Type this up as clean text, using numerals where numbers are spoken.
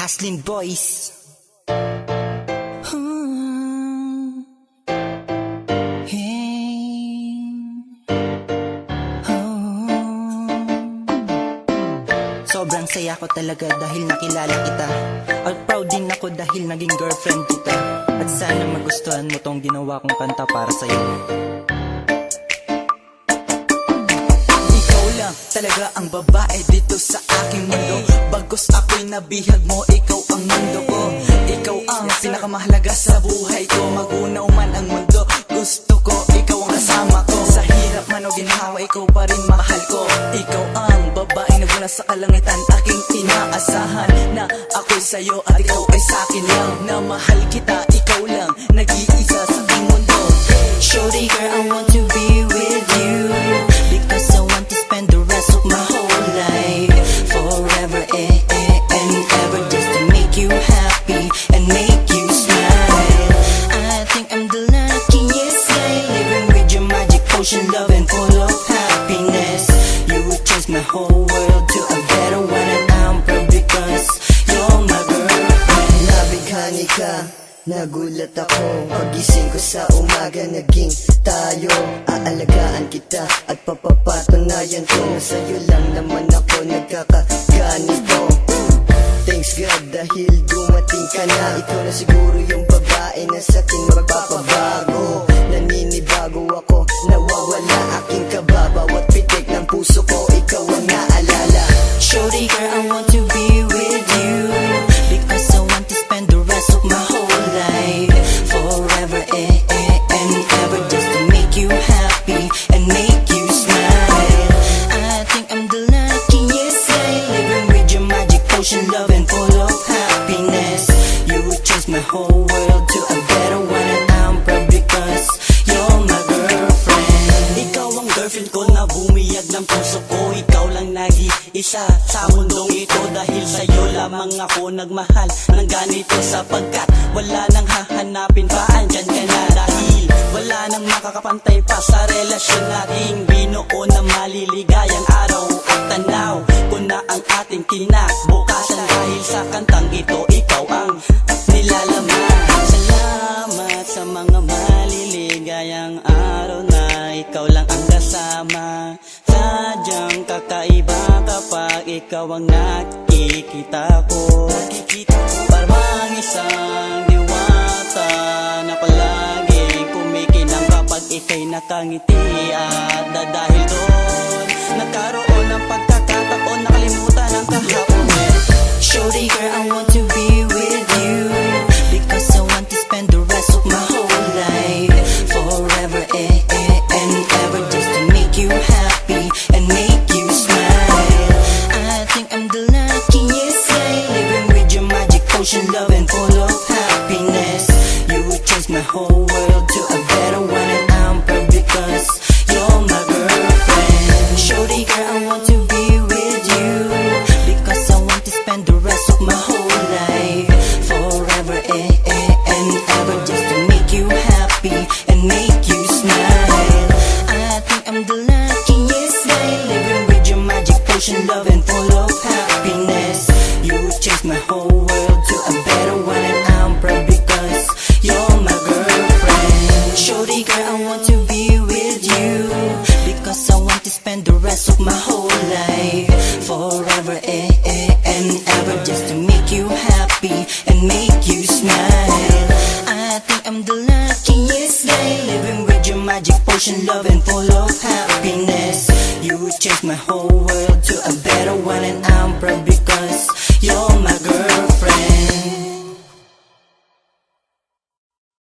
Hustling Boys. Sobrang saya ko talaga dahil nakilala kita. At proud din ako dahil naging girlfriend kita. At sana magustuhan mo tong ginawa kong kanta para sa'yo. Ikaw lang talaga ang babae dito sa aking mundo. Bagkus ako'y nabihag mo, ikaw ang mundo ko. Ikaw ang pinakamahalaga sa buhay ko. Magunaw man ang mundo, gusto ko ikaw ang kasama ko. Sa hirap man o ginhawa, ikaw pa rin mahal ko. Ikaw ang babaeng nagmula sa kalangitan, aking inaasahan na ako'y sa'yo at ikaw ay sa'kin lang. Na mahal kita, ikaw lang, nag-iisa sa aking mundo. Shorty girl, I want to be with you, because I want to spend the rest of my whole life, forever and ever, just to make you happy and make you smile. I think I'm the luckiest guy living with your magic potion, love and full of happiness. You would change my whole world to a better one, and I'm proud because you're my girlfriend. Nabighani ka, nagulat ako. Pagising ko sa umaga, naging tayo. Aalagaan kita at papapatunayan ko na sa'yo lang naman ako nagkakaganito. Thanks God dahil dumating ka na. Ikaw na siguro yung babae na sa'kin magpapabago. Naninibago ako, nawawala aking kaba. Bawat pitik ng puso ko, ikaw ang naalala. Shorty girl, I want to be with you, because I want to spend the rest of my whole life, forever and ever, just to make you happy and make you smile. I think I'm the luckiest guy living with your magic potion, love and full of happiness. You would change my whole world to a better one, and I'm proud because you're my girlfriend. Ikaw ang girlfriend ko na bumiyag ng puso ko. Ikaw lang nag-iisa sa mundong ito, dahil sa'yo lamang ako nagmahal ng ganito, sapagkat wala nang hahanapin pa, andyan ka na. Dahil wala nang makakapantay pa sa relasyon nating binuo na maliligayang araw at tanaw ko na ang ating kinabukasan. Dahil sa kantang ito, ikaw ang nilalaman. Salamat sa mga maliligayang araw na ikaw lang ang kasama. Sadyang kakaiba kapag ikaw ang nakikita ko. Parang isang diwata na palaging kumikinang kapag ika'y nakangiti. At dahil doon, nagkaroon ng pagkakataon, nakalimutan ang kahapon. Shorty girl, I want to be with you, because I want to spend the rest of my whole life, forever and ever, just to make you happy and make you smile. I think I'm the luckiest guy living with your magic potion, love and full of happiness. You would change my whole world to a better one, and I'm proud because you're my girlfriend. Shorty girl, I want to be with you, because I want to spend the rest of my whole life, forever and ever, just to make you happy and make you smile. I think I'm the luckiest guy living with your magic potion, love and full of happiness. You would change my whole world to a better one, and I'm proud because you're my girlfriend. Shorty girl, I want to be with you, because I want to spend the rest of my whole life, forever and ever, just to make you happy and make you smile. I think I'm the luckiest guy living with your magic potion, love and full of happiness. You would change my whole world to a better one, and I'm proud because